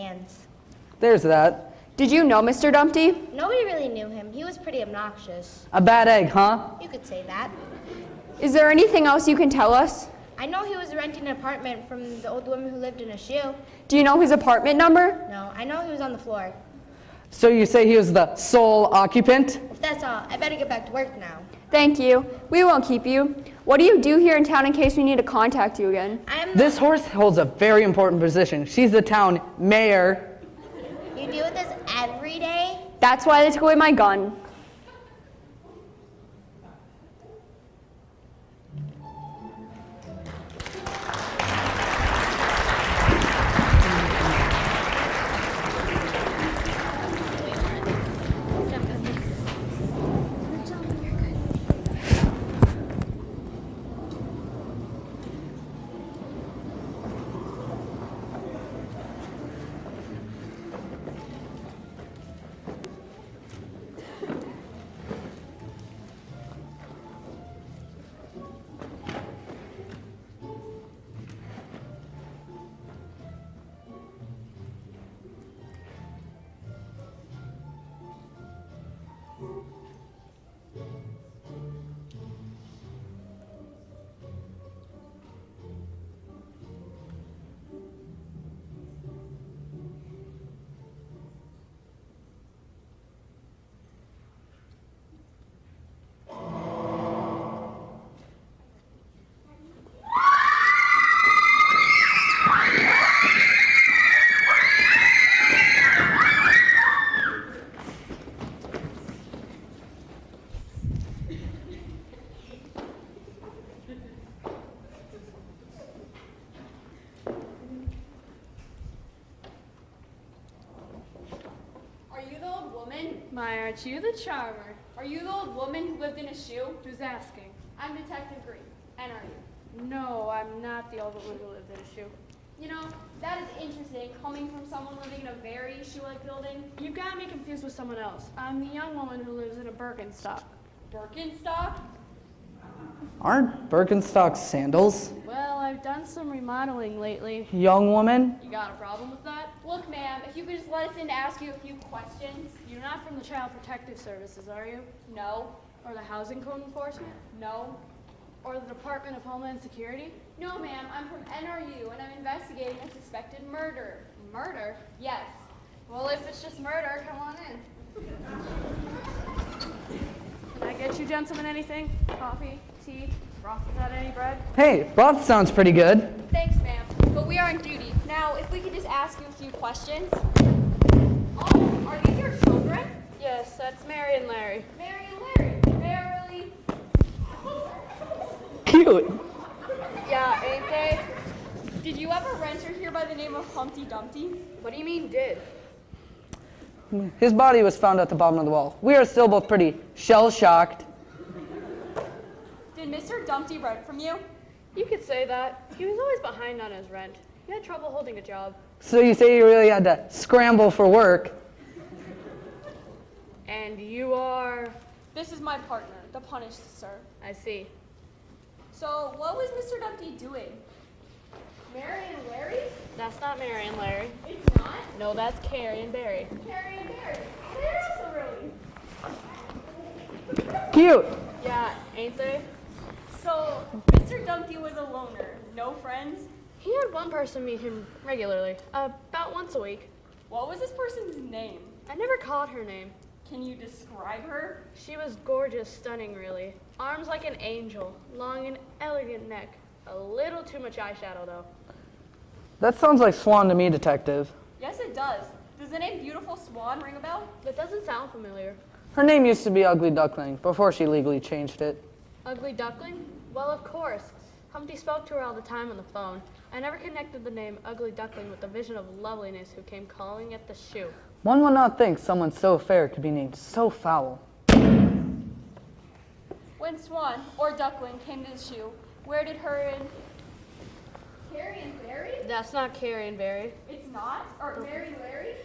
hands. There's that. Did you know Mr. Dumpty? Nobody really knew him. He was pretty obnoxious. A bad egg, huh? You could say that. Is there anything else you can tell us? I know he was renting an apartment from the old woman who lived in a shoe. Do you know his apartment number? No, I know he was on the floor. So you say he was the sole occupant? If that's all, I better get back to work now. Thank you. We won't keep you. What do you do here in town in case we need to contact you again? This horse holds a very important position. She's the town mayor. You deal with this every day? That's why they took away my gun. My, aren't you the charmer? Are you the old woman who lived in a shoe? Who's asking? I'm Detective Green. And are you? No, I'm not the old woman who lived in a shoe. You know, that is interesting, coming from someone living in a very shoe-like building. You've got me confused with someone else. I'm the young woman who lives in a Birkenstock. Birkenstock? Aren't Birkenstocks sandals? Well, I've done some remodeling lately. Young woman? You got a problem with that? Look, ma'am, if you could just let us in to ask you a few questions. You're not from the Child Protective Services, are you? No. Or the Housing Code Enforcement? No. Or the Department of Homeland Security? No, ma'am, I'm from NRU, and I'm investigating a suspected murder. Murder? Yes. Well, if it's just murder, come on in. Can I get you gentlemen anything? Coffee, tea, broth without any bread? Hey, broth sounds pretty good. Thanks, ma'am, but we are on duty. Now, if we could just ask you a few questions. Oh, are these your children? Yes, that's Mary and Larry. Mary and Larry? They are really Cute. Yeah, ain't they? Did you ever renter here by the name of Humpty Dumpty? What do you mean, did? His body was found at the bottom of the wall. We are still both pretty shell-shocked. Did Mr. Dumpty rent from you? You could say that. He was always behind on his rent. He had trouble holding a job. So you say you really had to scramble for work. And you are? This is my partner, the punished, sir. I see. So, what was Mr. Dumpty doing? Mary and Larry? That's not Mary and Larry. It's not? No, that's Carrie and Barry. Carrie and Barry. They're also really Cute. Yeah, ain't they? So, Mr. Dumpty was a loner. No friends? He had one person meet him regularly, about once a week. What was this person's name? I never called her name. Can you describe her? She was gorgeous, stunning, really. Arms like an angel, long and elegant neck. A little too much eyeshadow, though. That sounds like Swan to me, Detective. Yes, it does. Does the name Beautiful Swan ring a bell? That doesn't sound familiar. Her name used to be Ugly Duckling before she legally changed it. Ugly Duckling? Well, of course. Humpty spoke to her all the time on the phone. I never connected the name Ugly Duckling with the vision of loveliness who came calling at the shoe. One would not think someone so fair could be named so foul. When Swan, or Duckling, came to the shoe, where did her and Carrie and Barry? That's not Carrie and Barry. It's not? Or Mary and Larry?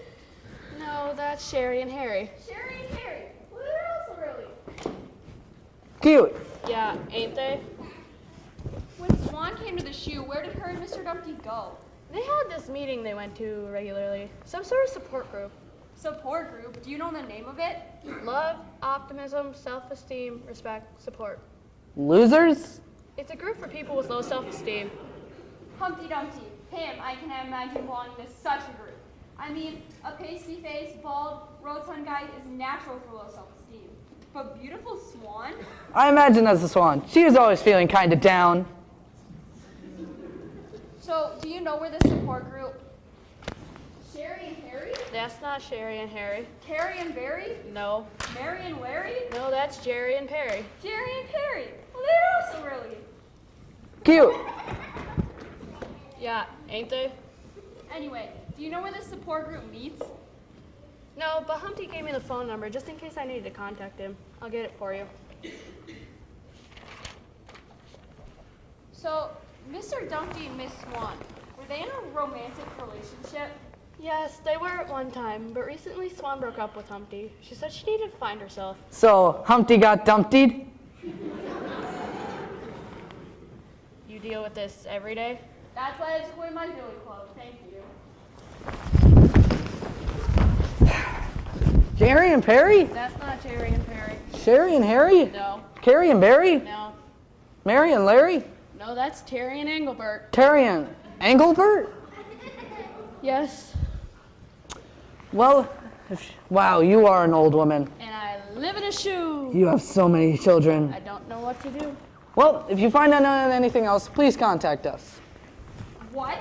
No, that's Sherry and Harry. Sherry and Harry? Well, they're also really Cute. Yeah, ain't they? When Swan came to the shoe, where did her and Mr. Dumpty go? They had this meeting they went to regularly. Some sort of support group. Support group? Do you know the name of it? Love, optimism, self-esteem, respect, support. Losers? It's a group for people with low self-esteem. Humpty Dumpty, him, I can imagine belonging to such a group. I mean, a pasty-faced, bald, rotund guy is natural for low self-esteem. But beautiful swan? I imagine that's the Swan. She was always feeling kind of down. So, do you know where this support group? Sherry and Harry? That's not Sherry and Harry. Carrie and Barry? No. Mary and Larry? No, that's Jerry and Perry. Jerry and Perry? Well, they're also really. Cute. Yeah, ain't they? Anyway, do you know where this support group meets? No, but Humpty gave me the phone number just in case I needed to contact him. I'll get it for you. So, Mr. Dumpty and Miss Swan, were they in a romantic relationship? Yes, they were at one time, but recently Swan broke up with Humpty. She said she needed to find herself. So, Humpty got dumptied? You deal with this every day? That's why I took away my billy club. Thank you. Jerry and Perry? That's not Jerry and Perry. Sherry and Harry? No, Carrie and Barry? no. Mary and Larry? No, that's Terry and Engelbert. Terry and Engelbert? Yes, Well, wow, you are an old woman. and I live in a shoe. You have so many children. I don't know what to do. Well, if you find out anything else, please contact us. What?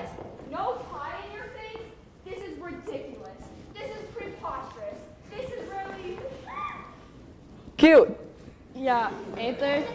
No pie in your face? This is ridiculous. This is preposterous. This is really... Cute. Yeah, ain't they?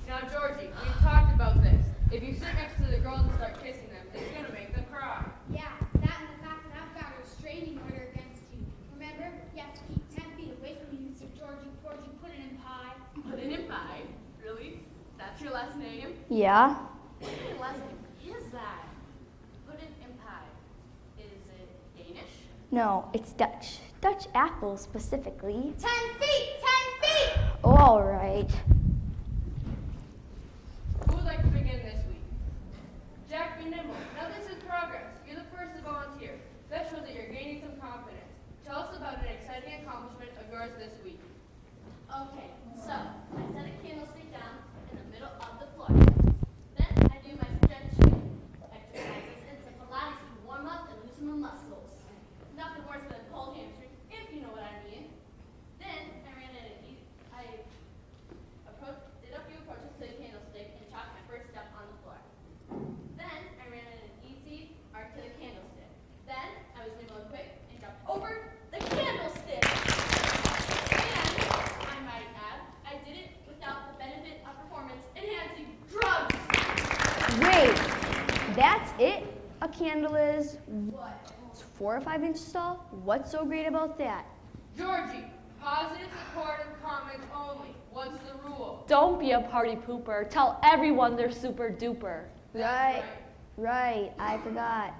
Now, Georgie, we've talked about this. If you sit next to the girls and start kissing them, it's going to make them cry. Yeah, that and the fact that I've got a restraining order against you. Remember, you have to keep 10 feet away from me, Mr. Georgie, before you put it in pie. Put it in pie? Really? That's your last name? Yeah? What kind of last name is that? Put it in pie. Is it Danish? No, it's Dutch. Dutch apple specifically. 10 feet! 10 feet! Oh, all right. Who would like to begin this week? Jack, be nimble. Now this is progress. You're the first to volunteer. That shows that you're gaining some confidence. Tell us about an exciting accomplishment of yours this week. Okay, so I set a candlestick down in the middle of the floor. Then I do my stretching exercises and some Pilates to warm up and loosen my muscles. Nothing worse than a cold hamstring is 4 or 5 inches tall? What's so great about that? Georgie, positive supportive comments only. What's the rule? Don't be a party pooper. Tell everyone they're super duper. Right, I forgot.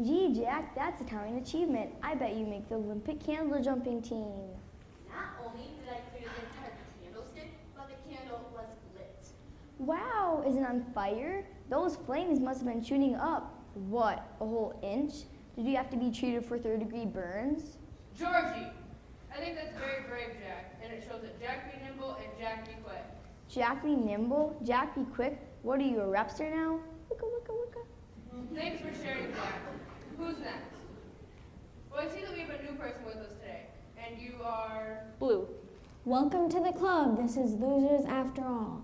Gee, Jack, that's a towering achievement. I bet you make the Olympic candle jumping team. Not only did I clear the entire candlestick, but the candle was lit. Wow, is it on fire? Those flames must have been shooting up. What, a whole inch? Did you have to be treated for 3rd-degree burns? Georgie, I think that's very brave, Jack, and it shows that Jack be nimble and Jack be quick. Jack be nimble, Jack be quick. What are you, a rapster now? Wicka, wicka, wicka. Thanks for sharing, Jack. Who's next? Well, I see that we have a new person with us today, and you are... Blue. Welcome to the club. This is Losers After All.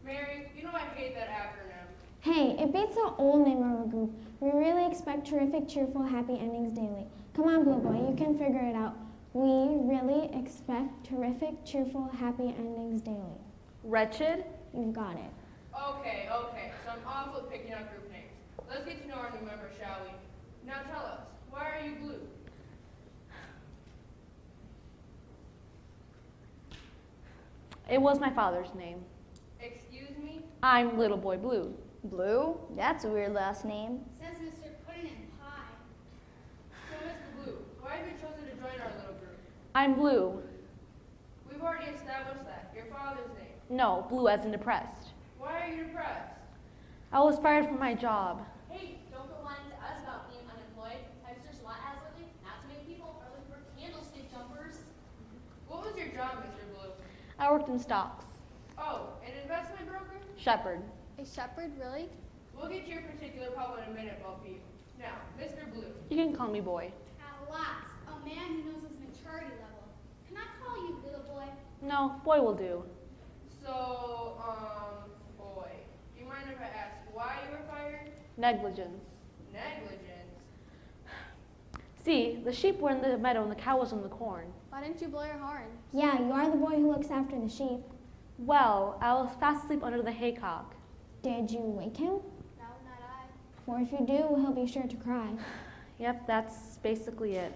Mary, you know I hate that acronym. Hey, it beats the old name of our group. We really expect terrific, cheerful, happy endings daily. Come on, Blue Boy, you can figure it out. We really expect terrific, cheerful, happy endings daily. Wretched. You've got it. Okay, so I'm awful at picking out group names. Let's get to know our new member, shall we? Now tell us, why are you blue? It was my father's name. Excuse me? I'm Little Boy Blue. Blue? That's a weird last name. Says Mr. Puddin' and Pie. So, Mr. Blue, why have you chosen to join our little group? I'm Blue. We've already established that. Your father's name. No, Blue as in depressed. Why are you depressed? I was fired from my job. Hey, don't go lying to us about being unemployed. Hipsters lot as lately, not too many people are looking for candlestick jumpers. What was your job, Mr. Blue? I worked in stocks. Oh, an investment broker? Shepherd. A shepherd, really? We'll get to your particular problem in a minute, Bo Peep. Now, Mr. Blue. You can call me Boy. At last, a man who knows his maturity level. Can I call you little boy? No, Boy will do. So, boy, do you mind if I ask why you were fired? Negligence. Negligence? See, the sheep were in the meadow and the cow was in the corn. Why didn't you blow your horn? Yeah, you are the boy who looks after the sheep. Well, I was fast asleep under the haycock. Did you wake him? No, not I. For if you do, he'll be sure to cry. Yep, that's basically it.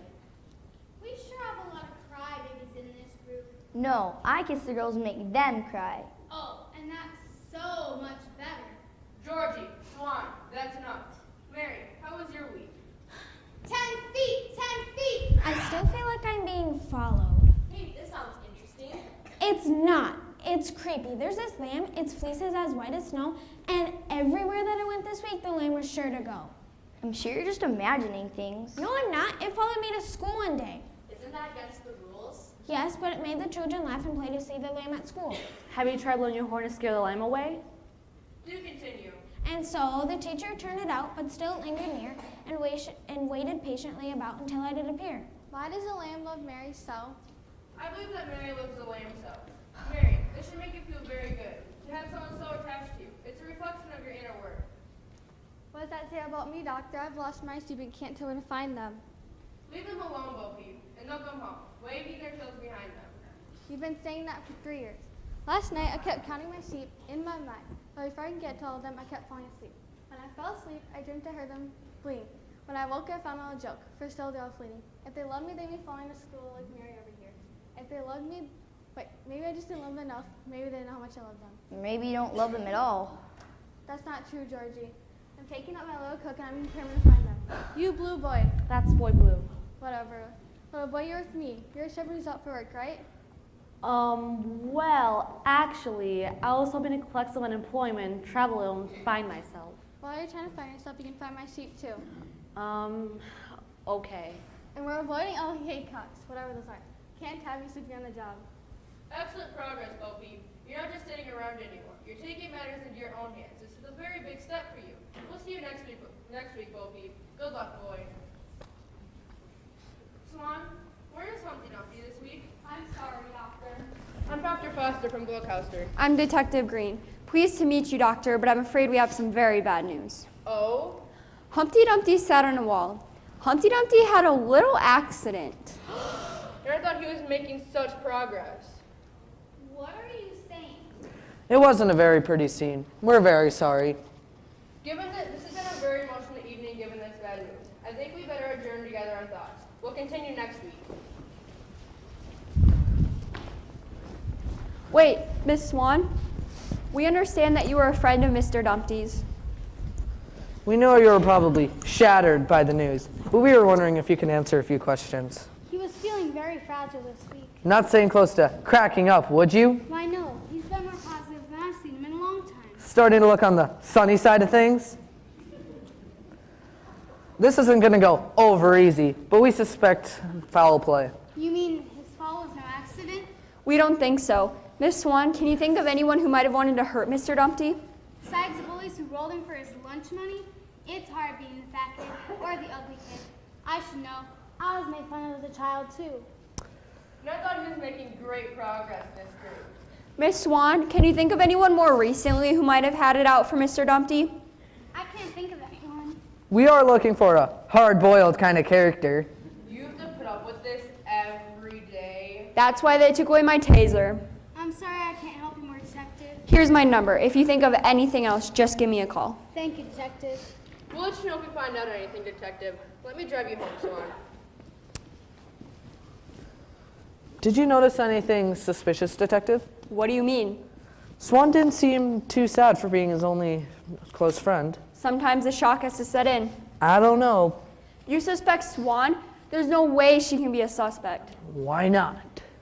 We sure have a lot of crybabies in this group. No, I kiss the girls and make them cry. Oh, and that's so much better. Georgie, Swan, that's enough. Mary, how was your week? 10 feet, 10 feet. I still feel like I'm being followed. Hey, this sounds interesting. It's not. It's creepy. There's this lamb, its fleece is as white as snow, and everywhere that I went this week, the lamb was sure to go. I'm sure you're just imagining things. No, I'm not. It followed me to school one day. Isn't that against the rules? Yes, but it made the children laugh and play to see the lamb at school. Have you tried blowing your horn to scare the lamb away? Do continue. And so the teacher turned it out, but still lingered near, and waited patiently about until I did appear. Why does the lamb love Mary so? I believe that Mary loves the lamb so. Mary, this should make you feel very good. To have someone so attached to you. It's a reflection of your inner worth. What does that say about me, Doctor? I've lost my sheep and can't tell where to find them. Leave them alone, Bo Peep, and they'll come home, waving their tails behind them. You've been saying that for 3 years. Last night, I kept counting my sheep in my mind, but before I could get to all of them, I kept falling asleep. When I fell asleep, I dreamed I heard them bleating. When I woke, I found out a joke, for still they're all fleeting. If they love me, they'd be falling to school like Mary over here. If they love me, wait, maybe I just didn't love them enough. Maybe they didn't know how much I love them. Maybe you don't love them at all. That's not true, Georgie. I'm taking out my little cook and I'm determined to find them. You blue boy. That's Boy Blue. Whatever. Little boy, you're with me. You're a shepherd who's out for work, right? Well, actually, I was hoping to collect some unemployment, travel and find myself. While you're trying to find yourself, you can find my sheep too. Okay. And we're avoiding all haycocks, whatever those are. Can't have you sleeping on the job. Excellent progress, Bo Peep. You're not just sitting around anymore. You're taking matters into your own hands. This is a very big step for you. We'll see you next week, Bo Peep. Good luck, boy. Swan, where is Humpty Dumpty this week? I'm sorry, Doctor. I'm Dr. Foster from Gluckhoster. I'm Detective Green. Pleased to meet you, Doctor, but I'm afraid we have some very bad news. Oh? Humpty Dumpty sat on a wall. Humpty Dumpty had a little accident. And I thought he was making such progress. What are you saying? It wasn't a very pretty scene. We're very sorry. Given that this has been a very emotional evening given this bad news, I think continue next week. Wait, Miss Swan, we understand that you are a friend of Mr. Dumpty's. We know you were probably shattered by the news, but we were wondering if you can answer a few questions. He was feeling very fragile this week. Not saying close to cracking up, would you? Why no? He's been more positive than I've seen him in a long time. Starting to look on the sunny side of things? This isn't going to go over easy, but we suspect foul play. You mean his fall was no accident? We don't think so. Miss Swan, can you think of anyone who might have wanted to hurt Mr. Dumpty? Besides the bullies who rolled him for his lunch money, it's hard being the fat kid or the ugly kid. I should know. I was made fun of as a child too. And I thought he was making great progress in this group. Miss Swan, can you think of anyone more recently who might have had it out for Mr. Dumpty? I can't think of anyone. We are looking for a hard-boiled kind of character. You have to put up with this every day. That's why they took away my taser. I'm sorry I can't help you more, Detective. Here's my number. If you think of anything else, just give me a call. Thank you, Detective. We'll let you know if we find out anything, Detective. Let me drive you home, Swan. Did you notice anything suspicious, Detective? What do you mean? Swan didn't seem too sad for being his only close friend. Sometimes the shock has to set in. I don't know. You suspect Swan? There's no way she can be a suspect. Why not?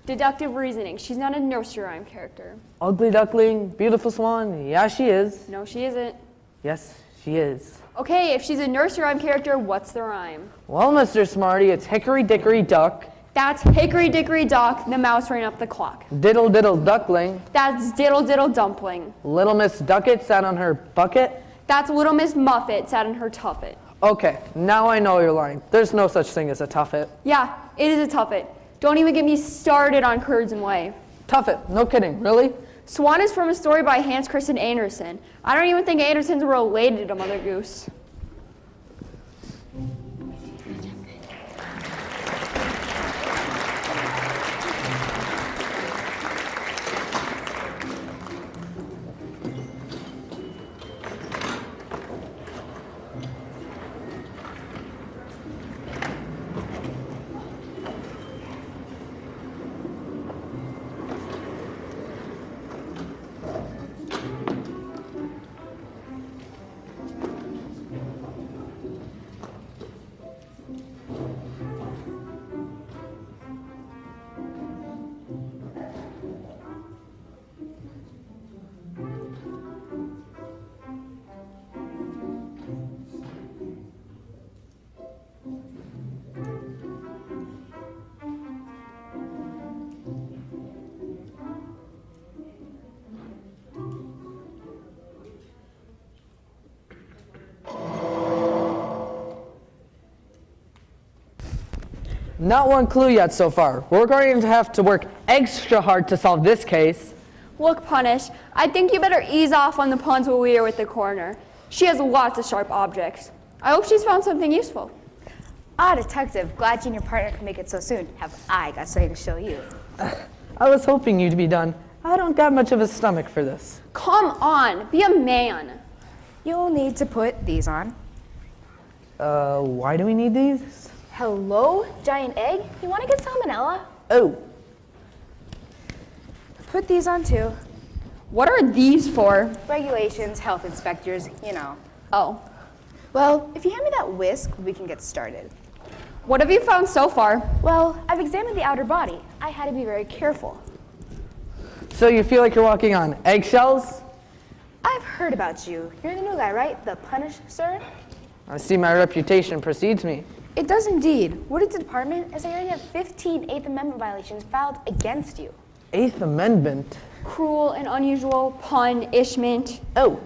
Deductive reasoning. She's not a nursery rhyme character. Ugly duckling, beautiful swan. Yeah, she is. No, she isn't. Yes, she is. Okay, if she's a nursery rhyme character, what's the rhyme? Well, Mr. Smarty, it's hickory dickory duck. That's hickory dickory dock, the mouse ran up the clock. Diddle diddle duckling. That's diddle diddle dumpling. Little Miss Ducket sat on her bucket. That's little Miss Muffet sat in her tuffet. Okay, now I know you're lying. There's no such thing as a tuffet. Yeah, it is a tuffet. Don't even get me started on Curds and Whey. Tuffet, no kidding, really? Swan is from a story by Hans Christian Andersen. I don't even think Andersens were related to Mother Goose. Not one clue yet so far. We're going to have to work extra hard to solve this case. Look, Punish, I think you better ease off on the puns while we are with the coroner. She has lots of sharp objects. I hope she's found something useful. Ah, Detective, glad you and your partner can make it so soon. Have I got something to show you? I was hoping you'd be done. I don't got much of a stomach for this. Come on, be a man. You'll need to put these on. Why do we need these? Hello, giant egg? You want to get salmonella? Oh. Put these on too. What are these for? Regulations, health inspectors, you know. Oh. Well, if you hand me that whisk, we can get started. What have you found so far? Well, I've examined the outer body. I had to be very careful. So you feel like you're walking on eggshells? I've heard about you. You're the new guy, right? The Punish, sir? I see my reputation precedes me. It does indeed. Word to the department is that you already have 15 Eighth Amendment violations filed against you. Eighth Amendment? Cruel and unusual, punishment. Oh.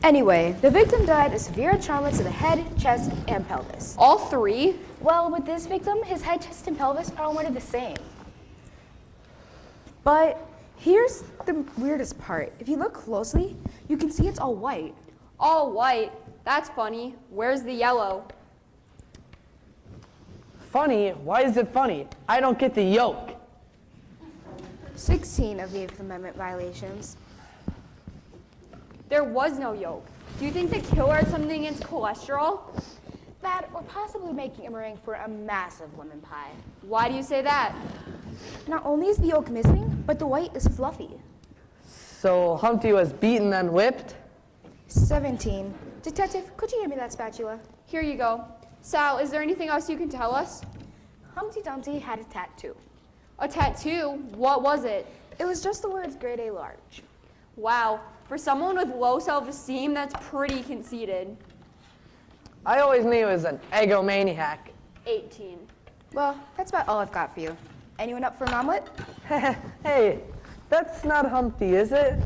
Anyway, the victim died of severe trauma to the head, chest, and pelvis. All three? Well, with this victim, his head, chest, and pelvis are all one of the same. But here's the weirdest part. If you look closely, you can see it's all white. All white? That's funny. Where's the yellow? Funny? Why is it funny? I don't get the yolk. 16 of the Eighth Amendment violations. There was no yolk. Do you think the killer had something against cholesterol? fat or possibly making a meringue for a massive lemon pie. Why do you say that? Not only is the yolk missing, but the white is fluffy. So Humpty was beaten and whipped? 17. Detective, could you hand me that spatula? Here you go. Sal, is there anything else you can tell us? Humpty Dumpty had a tattoo. A tattoo? What was it? It was just the words grade A large. Wow, for someone with low self-esteem, that's pretty conceited. I always knew he was an egomaniac. 18. Well, that's about all I've got for you. Anyone up for an omelet? Hey, that's not Humpty, is it?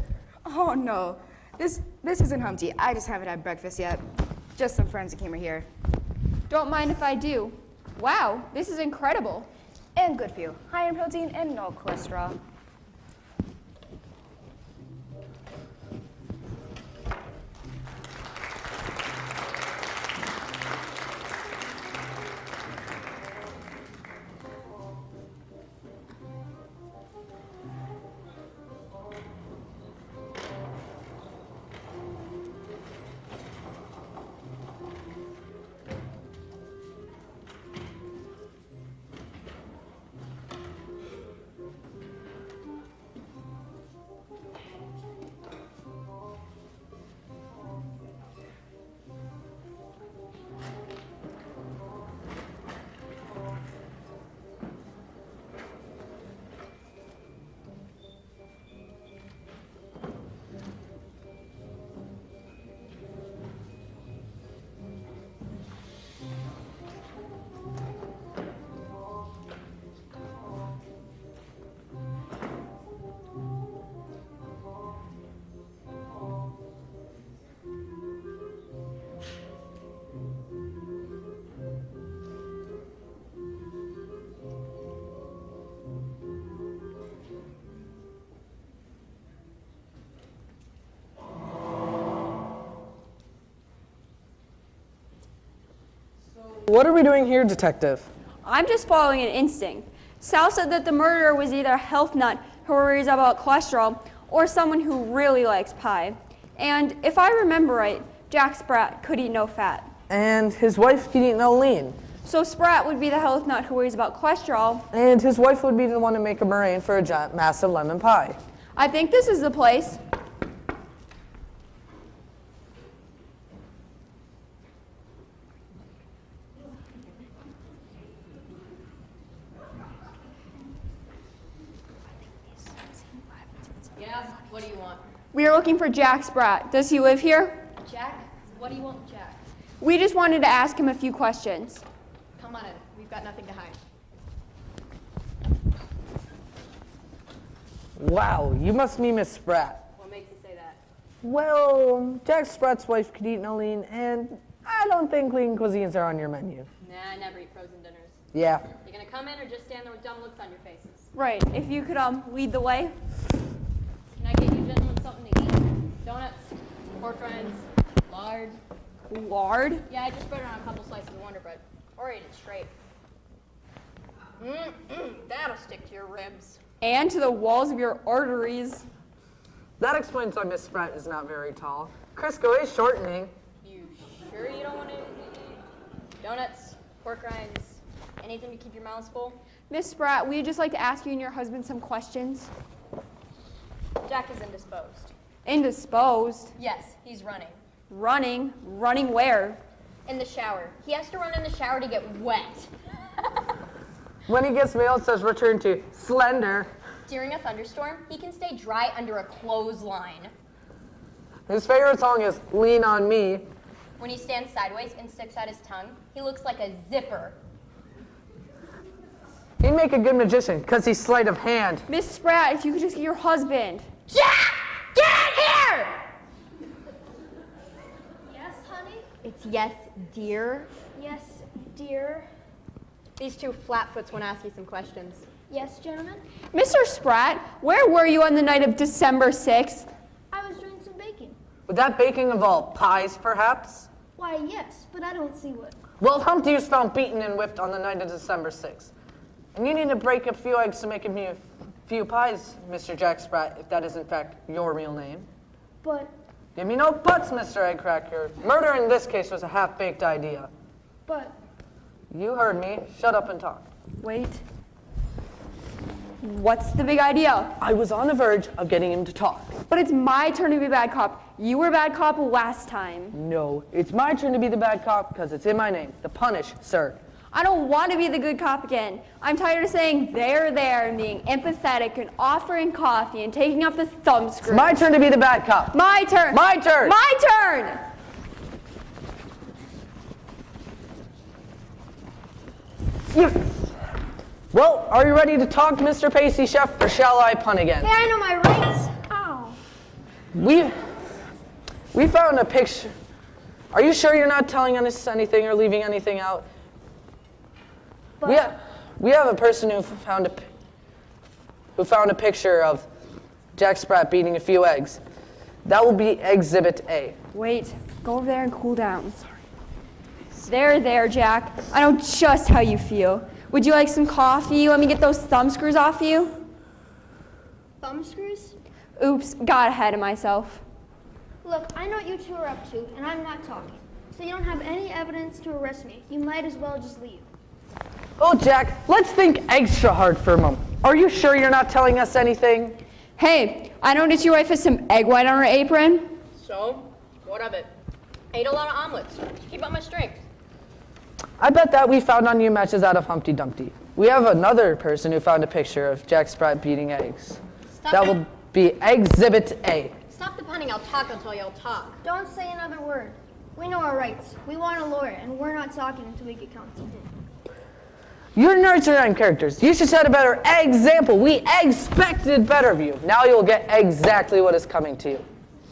Oh no, this isn't Humpty. I just haven't had breakfast yet. Just some friends that came here. Don't mind if I do. Wow, this is incredible. And good for you. High in protein and no cholesterol. What are we doing here, Detective? I'm just following an instinct. Sal said that the murderer was either a health nut who worries about cholesterol or someone who really likes pie. And if I remember right, Jack Sprat could eat no fat. And his wife could eat no lean. So Sprat would be the health nut who worries about cholesterol. And his wife would be the one to make a meringue for a giant, massive lemon pie. I think this is the place. Yeah, what do you want? We are looking for Jack Sprat. Does he live here? Jack? What do you want, Jack? We just wanted to ask him a few questions. Come on in. We've got nothing to hide. Wow, you must be Miss Sprat. What makes you say that? Well, Jack Sprat's wife could eat no lean, and I don't think lean cuisines are on your menu. Nah, I never eat frozen dinners. Yeah. You gonna come in or just stand there with dumb looks on your faces? Right, if you could lead the way. Can I get you gentlemen something to eat? Donuts, pork rinds, lard. Lard? Yeah, I just spread it on a couple slices of Wonder Bread. Or eat it straight. That'll stick to your ribs. And to the walls of your arteries. That explains why Miss Sprat is not very tall. Crisco is shortening. You sure you don't want to eat donuts, pork rinds, anything to keep your mouths full? Miss Sprat, we'd just like to ask you and your husband some questions. Jack is indisposed. Indisposed? Yes, he's running. Running? Running where? In the shower. He has to run in the shower to get wet. When he gets mail, it says return to slender. During a thunderstorm, he can stay dry under a clothesline. His favorite song is Lean on Me. When he stands sideways and sticks out his tongue, he looks like a zipper. He'd make a good magician, because he's sleight of hand. Miss Sprat, if you could just get your husband. Jack! Get here! Yes, honey? It's yes, dear. Yes, dear. These two flatfoots want to ask you some questions. Yes, gentlemen? Mr. Sprat, where were you on the night of December 6th? I was doing some baking. Would that baking involve pies, perhaps? Why, yes, but I don't see what. Well, Humpty was found beaten and whipped on the night of December 6th. And you need to break a few eggs to make a few pies, Mr. Jack Sprat, if that is in fact your real name. But Give me no buts, Mr. Eggcracker. Murder in this case was a half-baked idea. But You heard me. Shut up and talk. Wait. What's the big idea? I was on the verge of getting him to talk. But it's my turn to be a bad cop. You were a bad cop last time. No, it's my turn to be the bad cop because it's in my name. The punish, sir. I don't want to be the good cop again. I'm tired of saying there and being empathetic and offering coffee and taking off the thumb screws. It's my turn to be the bad cop. My turn. My turn. My turn. Yes. Well, are you ready to talk, Mr. Pacey Chef, or shall I pun again? hey, I know my rights. Ow. We found a picture. Are you sure you're not telling us anything or leaving anything out? We have a person who found a picture of Jack Sprat beating a few eggs. That will be Exhibit A. Wait, go over there and cool down. There, Jack. I know just how you feel. Would you like some coffee? Let me get those thumb screws off you. Thumb screws? Oops, got ahead of myself. Look, I know what you two are up to, and I'm not talking. So you don't have any evidence to arrest me. You might as well just leave. Oh, Jack, let's think extra hard for a moment. Are you sure you're not telling us anything? Hey, I noticed your wife has some egg white on her apron. So, what of it? Ate a lot of omelets to keep up my strength. I bet that we found on you matches out of Humpty Dumpty. We have another person who found a picture of Jack Sprat beating eggs. That will be Exhibit A. Stop the punning. I'll talk until you'll talk. Don't say another word. We know our rights. We want a lawyer, and we're not talking until we get counsel. You're Nursery Rhyme characters. You should set a better example. We expected better of you. Now you'll get exactly what is coming to you.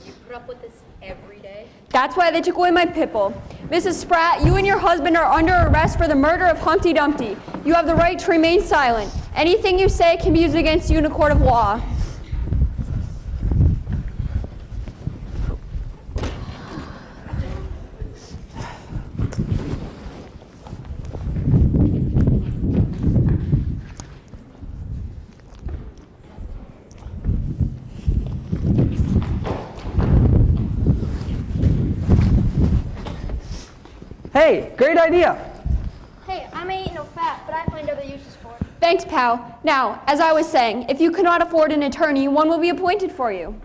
You put up with this every day? That's why they took away my pit bull. Mrs. Spratt, you and your husband are under arrest for the murder of Humpty Dumpty. You have the right to remain silent. Anything you say can be used against you in a court of law. Hey, great idea. Hey, I may eat no fat, but I find other uses for it. Thanks, pal. Now, as I was saying, if you cannot afford an attorney, one will be appointed for you.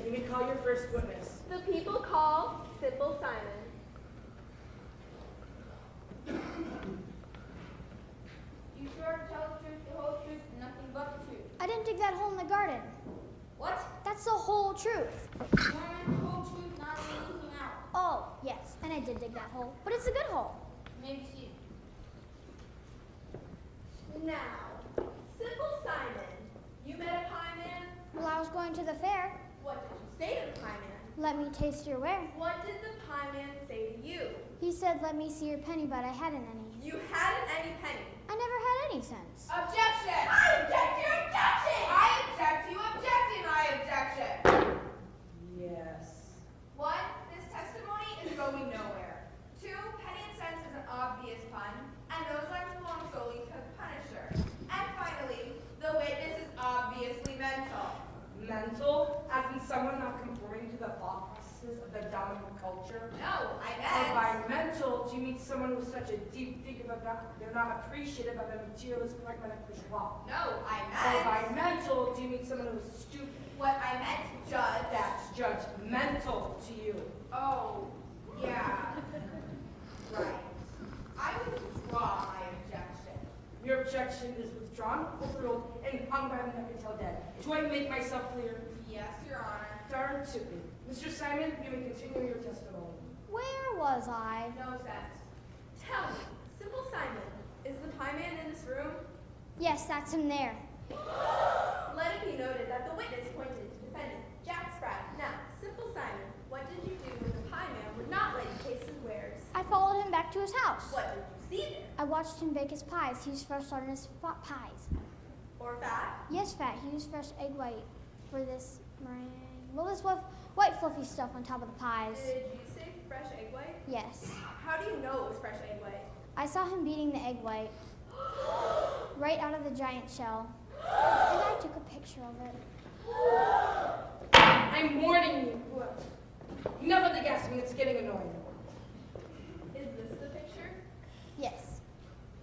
You may call your first witness. The people call Simple Simon. You sure to tell the truth, the whole truth, and nothing but the truth. I didn't dig that hole in the garden. What? That's the whole truth. You want the whole truth, not anything out. Oh, yes, and I did dig that hole, but it's a good hole. Maybe see. Now, Simple Simon, you met a pie man? Well, I was going to the fair. What did you say to the pie man? Let me taste your ware. What did the pie man say to you? He said, let me see your penny, but I hadn't any. You hadn't any penny. I never had any cents. Objection! I object to your objection! I object to you objecting my objection! Yes. 1. This testimony is going nowhere. 2. Penny and cents is an obvious pun, and those lines belong solely to the punisher. And finally, the witness is obviously mental. Mental? As in someone not conforming to the thought processes of the dominant culture? No, I And meant. by mental, do you mean someone with such a deep thinking about they're not appreciative of a materialist pragmatic bourgeois? No, I Or by meant. mental, do you mean someone who's stupid? What I meant, Judge. That's judgmental to you. Oh, yeah. Right. I withdraw my objection. Your objection is withdrawn, overruled, and hung by the neck until dead. Do I make myself clear? Yes, Your Honor. Darn tootin'. Mr. Simon, you may continue your testimony. Where was I? No sense. Tell me, Simple Simon, is the pie man in this room? Yes, that's him there. Let it be noted that the witness pointed to defendant Jack Spratt. Now, Simple Simon, what did you do when the pie man would not let you taste his wares? I followed him back to his house. What did you see there? I watched him bake his pies. He was fresh on his pies. Or fat? Yes, fat. He used fresh egg white for this meringue. Well, this white fluffy stuff on top of the pies. Did you say fresh egg white? Yes. How do you know it was fresh egg white? I saw him beating the egg white right out of the giant shell. And I took a picture of it. I'm warning you. Enough of the gasping, it's getting annoying. Is this the picture? Yes.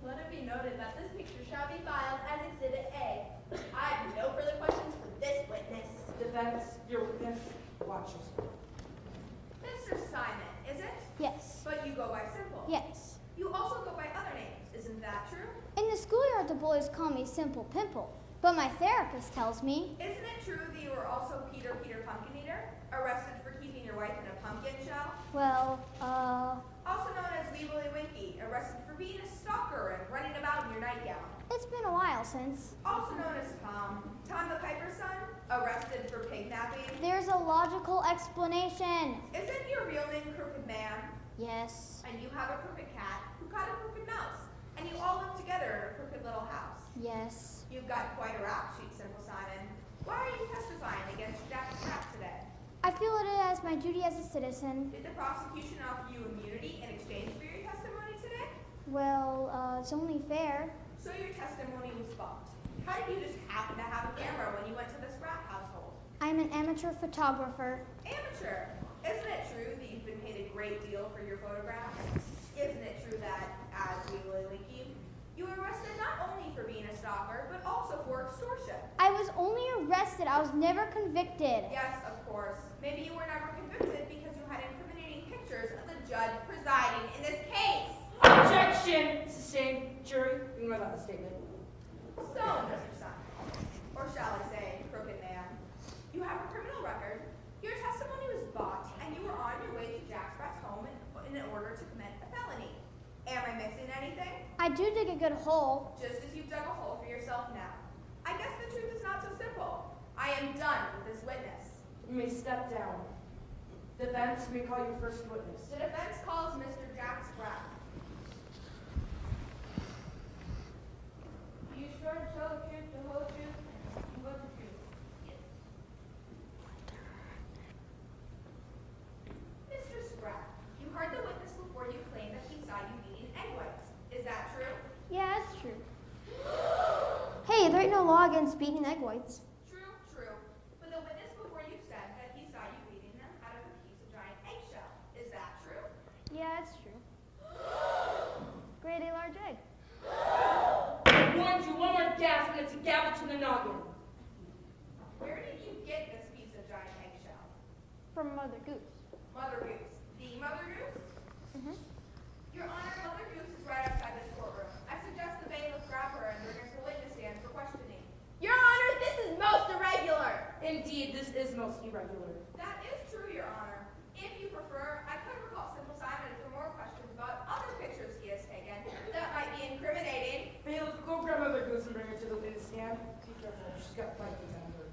Let it be noted that this picture shall be filed as Exhibit A. I have no further questions for this witness. Defense, your witness, watch yourself. Mr. Simon, is it? Yes. But you go by Simple. Yes. You also go by other names, isn't that true? In the schoolyard, the boys call me Simple Pimple. But my therapist tells me. Isn't it true that you were also Peter Pumpkin Eater, arrested for keeping your wife in a pumpkin shell? Well, Also known as Wee Willie Winky, arrested for being a stalker and running about in your nightgown. it's been a while since. Also known as Tom the Piper's son, arrested for pig napping. There's a logical explanation. Isn't your real name Crooked Man? Yes. And you have a crooked cat who caught a crooked mouse, and you all live together in a crooked little house. Yes. You've got quite a rap sheet, Simple Simon. Why are you testifying against Jack Spratt today? I feel it as my duty as a citizen. Did the prosecution offer you immunity in exchange for your testimony today? Well, it's only fair. So your testimony was spot. How did you just happen to have a camera when you went to the Spratt household? I'm an amateur photographer. Amateur. Isn't it true that you've been paid a great deal for your photographs? Isn't it true that, as Wee Willie Winky, you were arrested not only for being a stalker, but also for extortion? I was only arrested. I was never convicted. Yes, of course. Maybe you were never convicted because you had incriminating pictures of the judge presiding in this case. Objection! Sustained. Jury, you may allow the statement. So, Mr. Simon, or shall I say, Crooked Man, you have a criminal record, your testimony was bought, and you were on your way to Jack Spratt's home in order to commit a felony. Am I missing anything? I do dig a good hole. Just as you've dug a hole for yourself now. I guess the truth is not so simple. I am done with this witness. You may step down. Defense, you may call your first witness. The defense calls Mr. Jack Spratt. You swear to tell the truth, the whole truth, and but the truth. Mr. Spratt, you heard the witness before you claimed that he saw you eating egg whites. Is that true? Yeah, that's true. Hey, there ain't no law against beating egg whites. True, true. But the witness before you said that he saw you eating them out of a piece of giant eggshell. Is that true? Yeah, that's true. Grade A large egg. I warned you, one more gasp and it's a gavel to the noggin. Where did you get this piece of giant eggshell? From Mother Goose. Mother Goose. The Mother Goose? Mm-hmm. Your Honor, Mother Goose is right outside this courtroom. I suggest the bailiff grab her and bring her to the witness stand for questioning. Your Honor, this is most irregular. Indeed, this is most irregular. That is true, Your Honor. If you prefer, I could recall Simple Simon for more questions about other pictures he has taken that might be incriminating. Bailiff, go grab Mother Goose and bring her to the witness stand. Be careful, she's got quite the temper.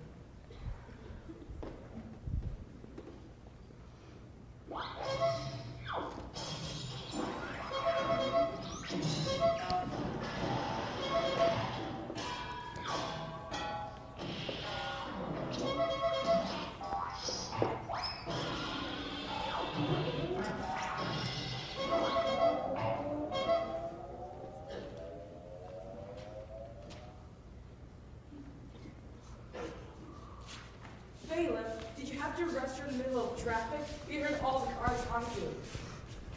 traffic. We heard all the cars honking.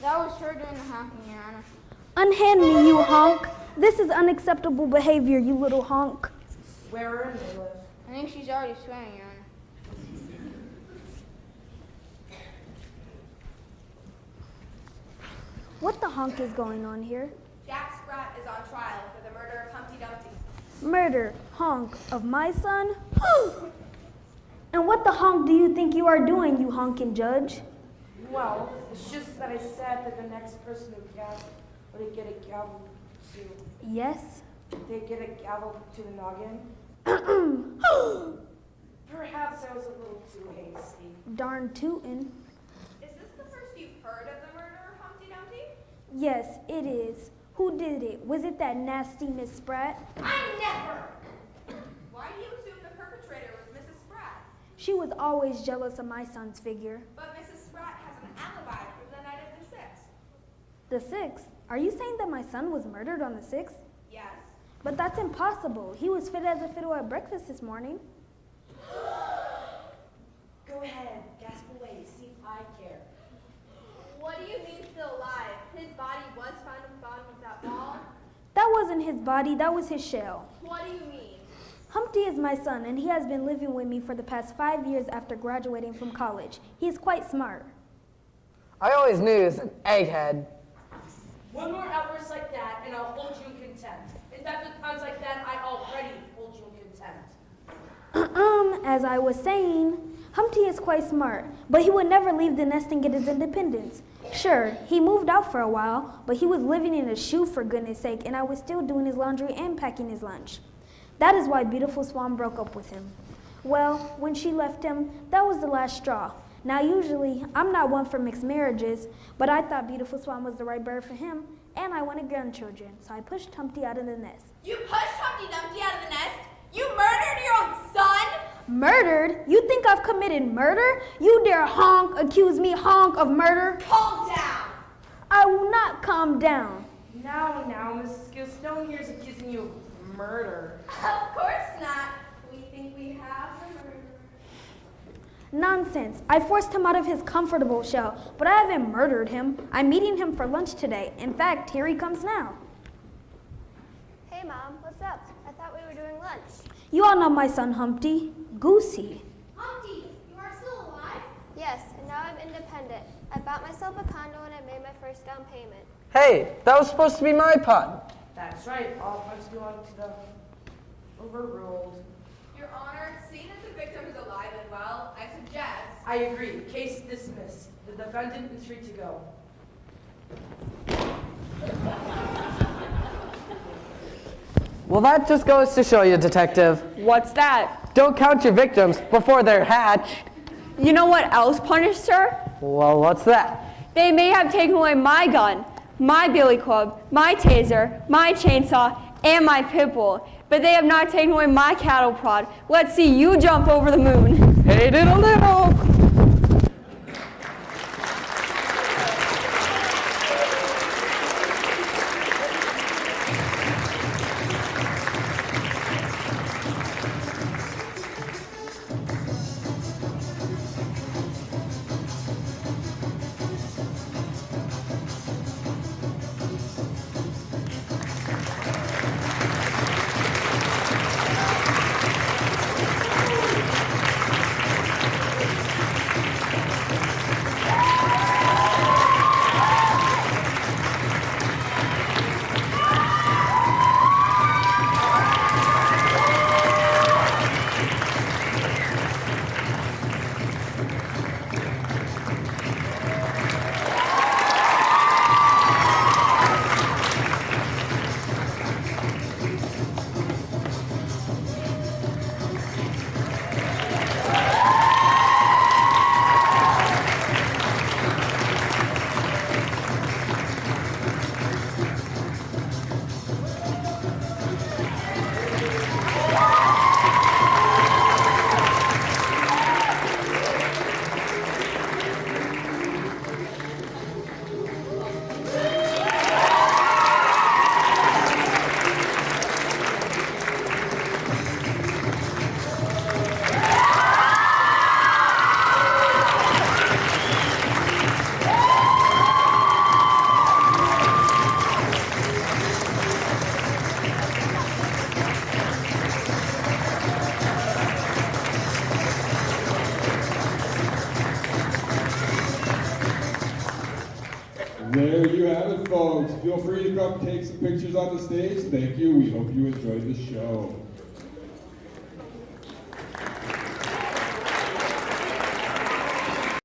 That was her doing the honking, Your Honor. Unhand me, you honk. This is unacceptable behavior, you little honk. Swear her in, they live. I think she's already swearing, Your Honor. What the honk is going on here? Jack Sprat is on trial for the murder of Humpty Dumpty. Murder, honk, of my son? And what the honk do you think you are doing, you honking judge? Well, it's just that I said that the next person who guessed would get a gavel to. Yes? They get a gavel to the noggin. Perhaps I was a little too hasty. Darn tootin'. Is this the first you've heard of the murder of Humpty Dumpty? Yes, it is. Who did it? Was it that nasty Miss Spratt? I never! Why do you assume the perpetrator was Mrs. Sprat? She was always jealous of my son's figure. But Mrs. Sprat has an alibi for the night of the 6th. The 6th? Are you saying that my son was murdered on the 6th? Yes. But that's impossible. He was fit as a fiddle at breakfast this morning. Go ahead, gasp away, see if I care. What do you mean still alive? His body was found at the bottom of that wall? That wasn't his body, that was his shell. What do you mean? Humpty is my son, and he has been living with me for the past 5 years after graduating from college. He is quite smart. I always knew he was an egghead. One more outburst like that, and I'll hold you in contempt. In fact, with puns like that, I already hold you in contempt. As I was saying, Humpty is quite smart, but he would never leave the nest and get his independence. Sure, he moved out for a while, but he was living in a shoe for goodness sake, and I was still doing his laundry and packing his lunch. That is why Beautiful Swan broke up with him. Well, when she left him, that was the last straw. Now usually, I'm not one for mixed marriages, but I thought Beautiful Swan was the right bird for him, and I wanted grandchildren, so I pushed Humpty out of the nest. You pushed Humpty Dumpty out of the nest? You murdered your own son? Murdered? You think I've committed murder? You dare honk, accuse me honk of murder? Calm down! I will not calm down. Now, Mrs. Goose, no one here is accusing you of murder. Of course not. We think we have the murderer. Nonsense. I forced him out of his comfortable shell, but I haven't murdered him. I'm meeting him for lunch today. In fact, here he comes now. Hey, Mom, what's up? I thought we were doing lunch. You all know my son Humpty. Goosey. Humpty, you are still alive? Yes, and now I'm independent. I bought myself a condo and I made my first down payment. Hey, that was supposed to be my pun. That's right, all puns belong to the overruled. Your Honor, seeing that the victim is alive and well, I suggest... I agree. Case dismissed. The defendant is free to go. Well, that just goes to show you, Detective. What's that? Don't count your victims before they're hatched. You know what else punished her? Well, what's that? They may have taken away my gun, my billy club, my taser, my chainsaw, and my pit bull, but they have not taken away my cattle prod. Let's see you jump over the moon. Hey, diddle diddle. There you have it, folks. Feel free to come take some pictures on the stage. Thank you. We hope you enjoyed the show.